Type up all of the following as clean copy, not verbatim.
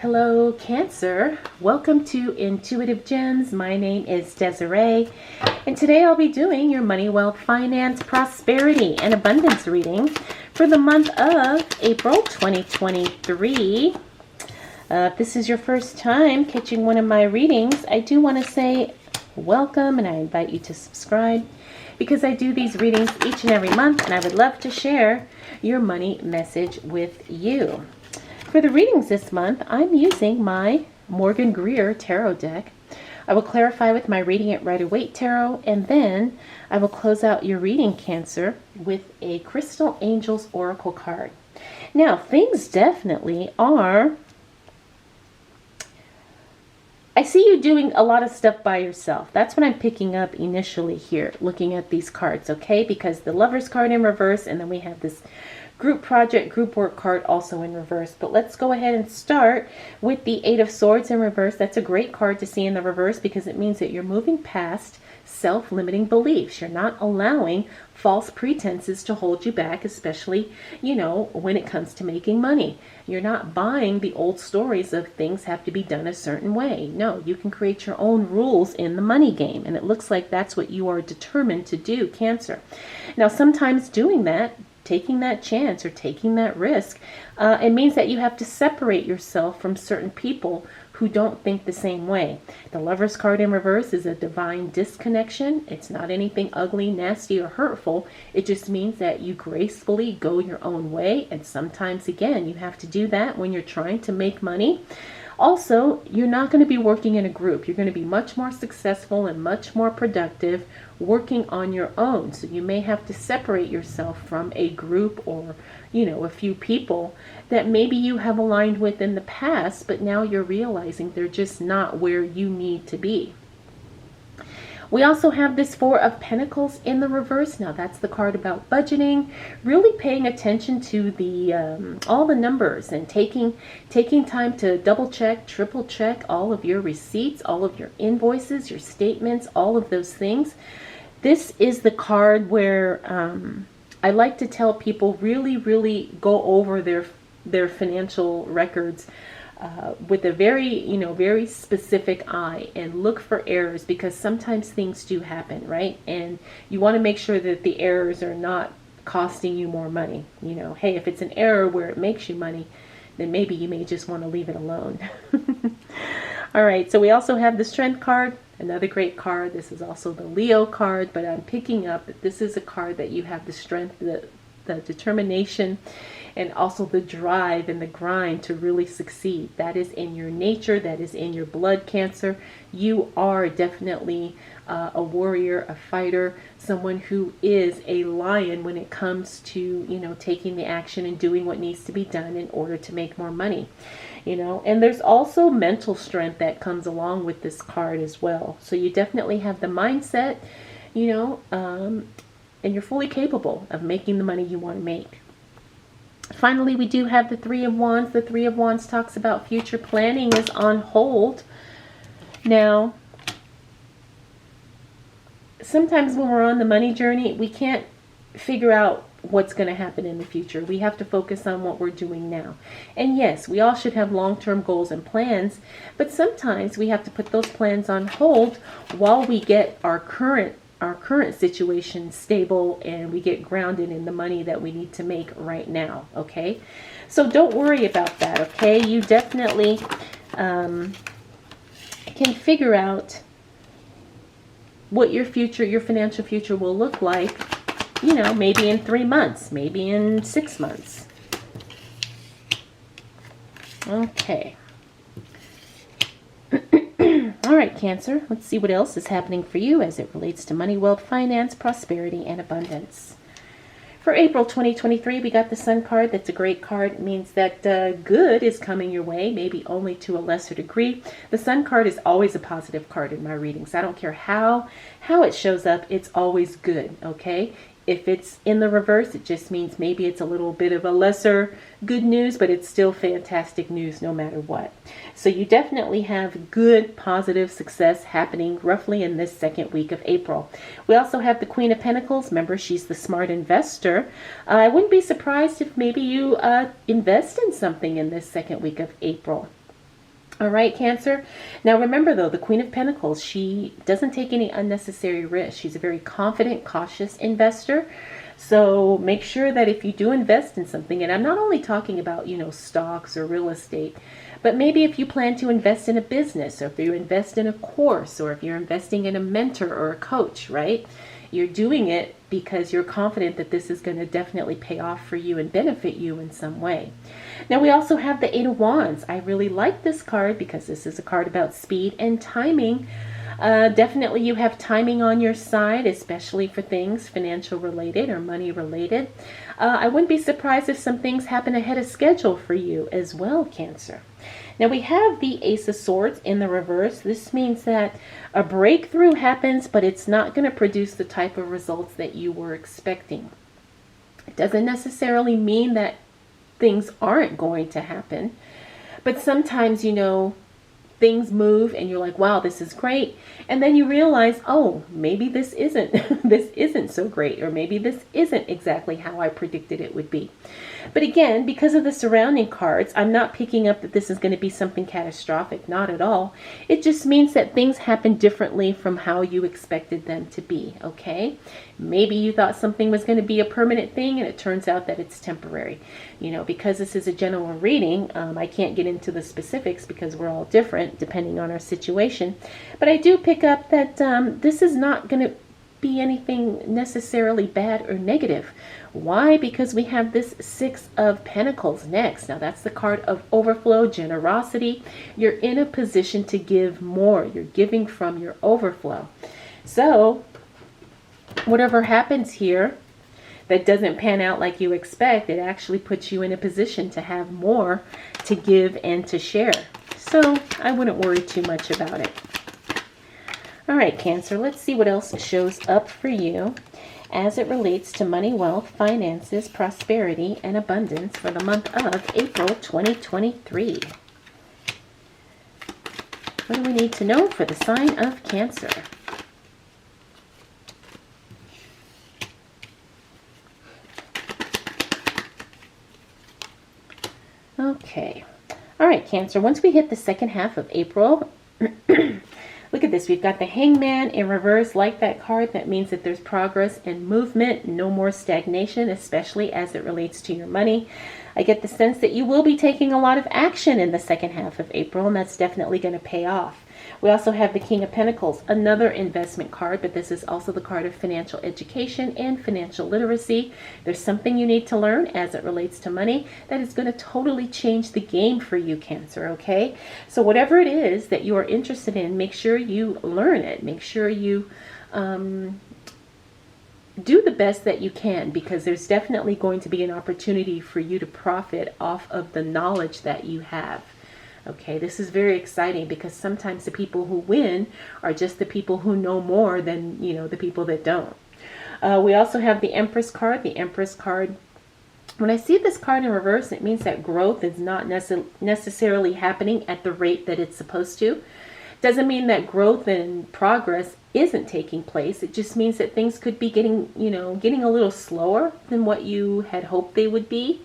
Hello, Cancer. Welcome to Intuitive Gems. My name is Desiree, and today I'll be doing your money, wealth, finance, prosperity, and abundance reading for the month of April 2023. If this is your first time catching one of my readings, I do want to say welcome, and I invite you to subscribe because I do these readings each and every month, and I would love to share your money message with you. For the readings this month, I'm using my Morgan Greer Tarot deck. I will clarify with my Reading It Rider-Waite Tarot, and then I will close out your reading, Cancer, with a Crystal Angels Oracle card. Now, things definitely are... I see you doing a lot of stuff by yourself. That's what I'm picking up initially here, looking at these cards, okay? Because the Lover's card in reverse, and then we have this group project, group work card also in reverse. But let's go ahead and start with the Eight of Swords in reverse. That's a great card to see in the reverse because it means that you're moving past self-limiting beliefs. You're not allowing false pretenses to hold you back, especially, when it comes to making money. You're not buying the old stories of things have to be done a certain way. No, you can create your own rules in the money game, and it looks like that's what you are determined to do, Cancer. Now, sometimes doing that, taking that chance or taking that risk, it means that you have to separate yourself from certain people who don't think the same way. The Lover's card in reverse is a divine disconnection. It's not anything ugly, nasty, or hurtful. It just means that you gracefully go your own way, and sometimes, again, you have to do that when you're trying to make money. Also, you're not going to be working in a group. You're going to be much more successful and much more productive working on your own. So you may have to separate yourself from a group or, a few people that maybe you have aligned with in the past, but now you're realizing they're just not where you need to be. We also have this Four of Pentacles in the reverse. Now that's the card about budgeting, really paying attention to the all the numbers and taking time to double check, triple check all of your receipts, all of your invoices, your statements, all of those things. This is the card where I like to tell people really go over their financial records with a very specific eye and look for errors, because sometimes things do happen, right? And you want to make sure that the errors are not costing you more money. Hey, if it's an error where it makes you money, then maybe you may just want to leave it alone. All right, so we also have the Strength card, another great card. This is also the Leo card, but I'm picking up that this is a card that you have the strength, the determination, and also the drive and the grind to really succeed. That is in your nature. That is in your blood, Cancer. You are definitely a warrior, a fighter, someone who is a lion when it comes to, taking the action and doing what needs to be done in order to make more money. And there's also mental strength that comes along with this card as well. So you definitely have the mindset, and you're fully capable of making the money you want to make. Finally, we do have the Three of Wands. The Three of Wands talks about future planning is on hold. Now, sometimes when we're on the money journey, we can't figure out what's going to happen in the future. We have to focus on what we're doing now. And yes, we all should have long-term goals and plans, but sometimes we have to put those plans on hold while we get our current situation stable and we get grounded in the money that we need to make right now. Okay, so don't worry about that. Okay, you definitely can figure out what your financial future will look like, maybe in 3 months, maybe in 6 months. Okay. All right, Cancer, let's see what else is happening for you as it relates to money, wealth, finance, prosperity, and abundance. For April 2023, we got the Sun card. That's a great card. It means that good is coming your way, maybe only to a lesser degree. The Sun card is always a positive card in my readings. I don't care how it shows up, it's always good, okay? If it's in the reverse, it just means maybe it's a little bit of a lesser good news, but it's still fantastic news no matter what. So you definitely have good, positive success happening roughly in this second week of April. We also have the Queen of Pentacles. Remember, she's the smart investor. I wouldn't be surprised if maybe you invest in something in this second week of April. All right, Cancer. Now remember though, the Queen of Pentacles, she doesn't take any unnecessary risks. She's a very confident, cautious investor. So make sure that if you do invest in something, and I'm not only talking about, stocks or real estate, but maybe if you plan to invest in a business, or if you invest in a course, or if you're investing in a mentor or a coach, right? You're doing it because you're confident that this is going to definitely pay off for you and benefit you in some way. Now we also have the Eight of Wands. I really like this card because this is a card about speed and timing. Definitely you have timing on your side, especially for things financial related or money related. I wouldn't be surprised if some things happen ahead of schedule for you as well, Cancer. Now we have the Ace of Swords in the reverse. This means that a breakthrough happens, but it's not going to produce the type of results that you were expecting. It doesn't necessarily mean that things aren't going to happen, but sometimes, things move and you're like, wow, this is great. And then you realize, oh, maybe this isn't, this isn't so great, or maybe this isn't exactly how I predicted it would be. But again, because of the surrounding cards, I'm not picking up that this is going to be something catastrophic, not at all. It just means that things happen differently from how you expected them to be, okay? Maybe you thought something was going to be a permanent thing and it turns out that it's temporary. Because this is a general reading, I can't get into the specifics because we're all different depending on our situation. But I do pick up that this is not going to be anything necessarily bad or negative. Why? Because we have this Six of Pentacles next. Now that's the card of overflow, generosity. You're in a position to give more. You're giving from your overflow. So whatever happens here that doesn't pan out like you expect, it actually puts you in a position to have more to give and to share. So I wouldn't worry too much about it. All right, Cancer, let's see what else shows up for you as it relates to money, wealth, finances, prosperity, and abundance for the month of April 2023. What do we need to know for the sign of Cancer? Okay. All right, Cancer, once we hit the second half of April, look at this. We've got the Hangman in reverse. Like that card, that means that there's progress and movement, no more stagnation, especially as it relates to your money. I get the sense that you will be taking a lot of action in the second half of April, and that's definitely going to pay off. We also have the King of Pentacles, another investment card, but this is also the card of financial education and financial literacy. There's something you need to learn as it relates to money that is going to totally change the game for you, Cancer, okay? So whatever it is that you are interested in, make sure you learn it. Make sure you do the best that you can, because there's definitely going to be an opportunity for you to profit off of the knowledge that you have. Okay, this is very exciting because sometimes the people who win are just the people who know more than, the people that don't. We also have the Empress card. The Empress card, when I see this card in reverse, it means that growth is not necessarily happening at the rate that it's supposed to. Doesn't mean that growth and progress isn't taking place. It just means that things could be getting a little slower than what you had hoped they would be,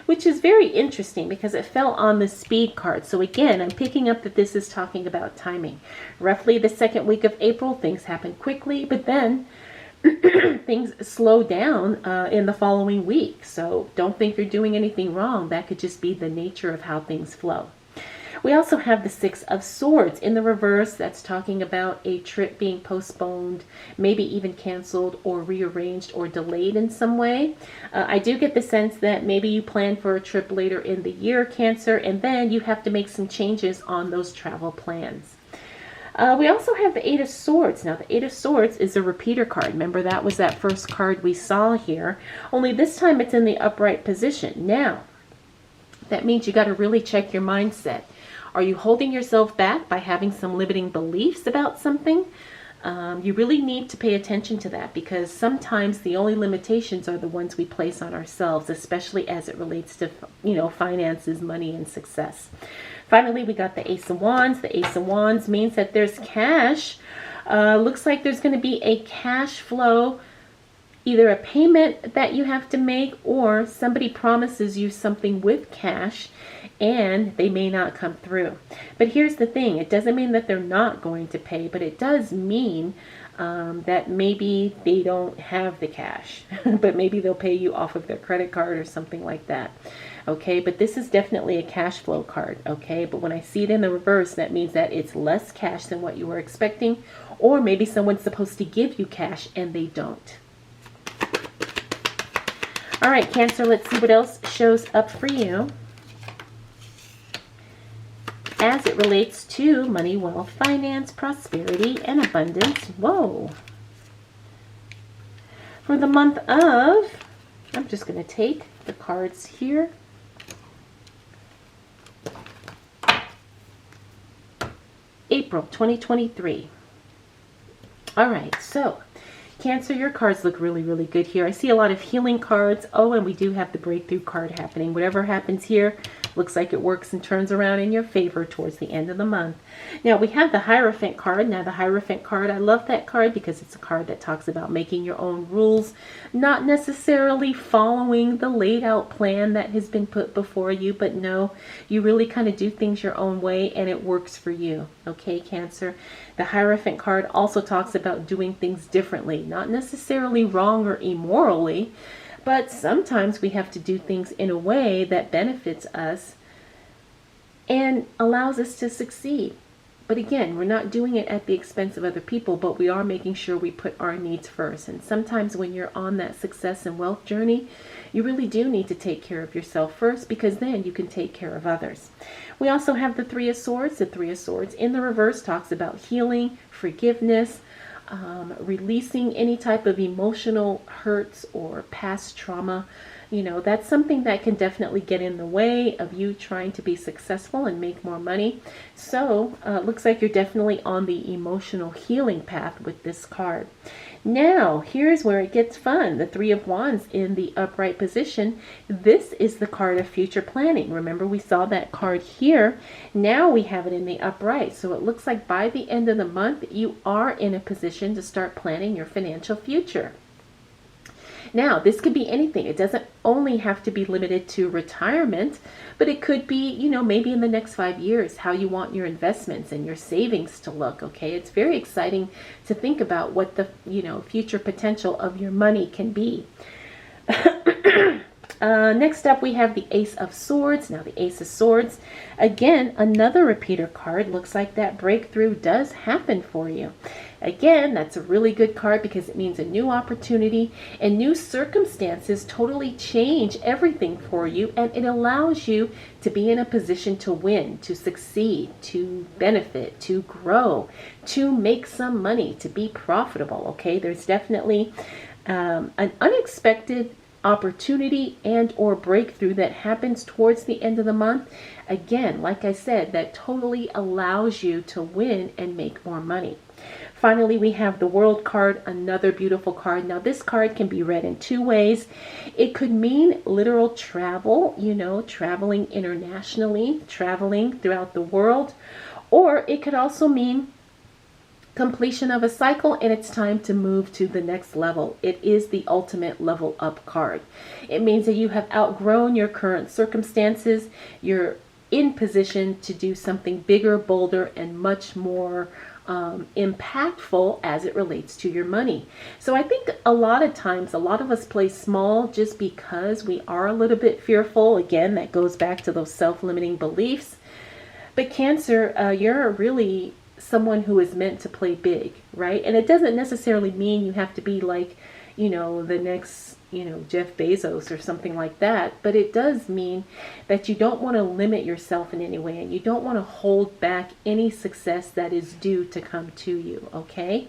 which is very interesting because it fell on the Speed card. So again, I'm picking up that this is talking about timing. Roughly the second week of April, things happen quickly, but then things slow down in the following week. So don't think you're doing anything wrong. That could just be the nature of how things flow. We also have the Six of Swords in the reverse. That's talking about a trip being postponed, maybe even canceled or rearranged or delayed in some way. I do get the sense that maybe you plan for a trip later in the year, Cancer, and then you have to make some changes on those travel plans. We also have the Eight of Swords. Now, the Eight of Swords is a repeater card. Remember, that was that first card we saw here, only this time it's in the upright position. Now, that means you got to really check your mindset. Are you holding yourself back by having some limiting beliefs about something? You really need to pay attention to that, because sometimes the only limitations are the ones we place on ourselves, especially as it relates to, finances, money, and success. Finally, we got the Ace of Wands. The Ace of Wands means that there's cash. Looks like there's going to be a cash flow either a payment that you have to make, or somebody promises you something with cash and they may not come through. But here's the thing, it doesn't mean that they're not going to pay, but it does mean that maybe they don't have the cash, but maybe they'll pay you off of their credit card or something like that. Okay, but this is definitely a cash flow card. Okay, but when I see it in the reverse, that means that it's less cash than what you were expecting, or maybe someone's supposed to give you cash and they don't. All right, Cancer, let's see what else shows up for you as it relates to money, wealth, finance, prosperity, and abundance. Whoa. For the month of, I'm just going to take the cards here. April 2023. All right, so Cancer, your cards look really, really good here. I see a lot of healing cards. Oh, and we do have the breakthrough card happening. Whatever happens here, looks like it works and turns around in your favor towards the end of the month. Now, we have the Hierophant card. Now, the Hierophant card, I love that card because it's a card that talks about making your own rules, not necessarily following the laid out plan that has been put before you, but no, you really kind of do things your own way and it works for you. Okay, Cancer? The Hierophant card also talks about doing things differently, not necessarily wrong or immorally, but sometimes we have to do things in a way that benefits us and allows us to succeed. But again, we're not doing it at the expense of other people, but we are making sure we put our needs first. And sometimes when you're on that success and wealth journey, you really do need to take care of yourself first, because then you can take care of others. We also have the Three of Swords. The Three of Swords in the reverse talks about healing, forgiveness, releasing any type of emotional hurts or past trauma. You know, that's something that can definitely get in the way of you trying to be successful and make more money. So it looks like you're definitely on the emotional healing path with this card. Now, here's where it gets fun. The Three of Wands in the upright position. This is the card of future planning. Remember, we saw that card here. Now we have it in the upright. So it looks like by the end of the month, you are in a position to start planning your financial future. Now, this could be anything. It doesn't only have to be limited to retirement, but it could be, you know, maybe in the next 5 years, how you want your investments and your savings to look, okay? It's very exciting to think about what the, you know, future potential of your money can be. Next up, we have the Ace of Swords. Now, the Ace of Swords, again, another repeater card. Looks like that breakthrough does happen for you. Again, that's a really good card because it means a new opportunity and new circumstances totally change everything for you, and it allows you to be in a position to win, to succeed, to benefit, to grow, to make some money, to be profitable, okay? There's definitely an unexpected opportunity and or breakthrough that happens towards the end of the month. Again, like I said, that totally allows you to win and make more money. Finally, we have the World card, another beautiful card. Now, this card can be read in two ways. It could mean literal travel, you know, traveling internationally, traveling throughout the world, or it could also mean completion of a cycle and it's time to move to the next level. It is the ultimate level up card. It means that you have outgrown your current circumstances. You're in position to do something bigger, bolder, and much more impactful as it relates to your money. So I think a lot of times, a lot of us play small just because we are a little bit fearful. Again, that goes back to those self-limiting beliefs. But Cancer, you're really someone who is meant to play big, right? And it doesn't necessarily mean you have to be like, you know, the next, you know, Jeff Bezos or something like that. But it does mean that you don't want to limit yourself in any way, and you don't want to hold back any success that is due to come to you, okay?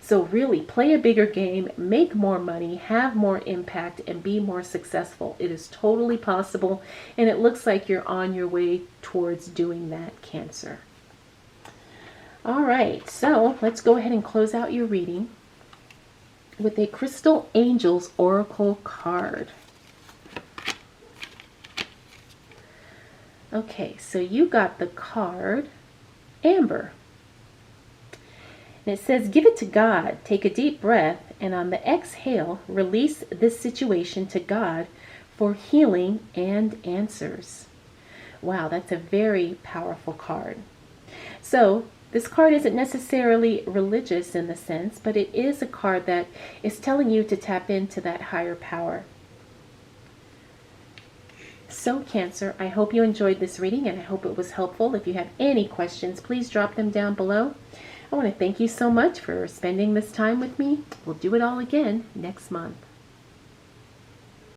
So really play a bigger game, make more money, have more impact, and be more successful. It is totally possible, and it looks like you're on your way towards doing that, Cancer. All right, so let's go ahead and close out your reading with a Crystal Angels Oracle card. Okay, so you got the card Amber. And it says, give it to God. Take a deep breath, and on the exhale, release this situation to God for healing and answers. Wow, that's a very powerful card. So this card isn't necessarily religious in the sense, but it is a card that is telling you to tap into that higher power. So Cancer, I hope you enjoyed this reading, and I hope it was helpful. If you have any questions, please drop them down below. I want to thank you so much for spending this time with me. We'll do it all again next month.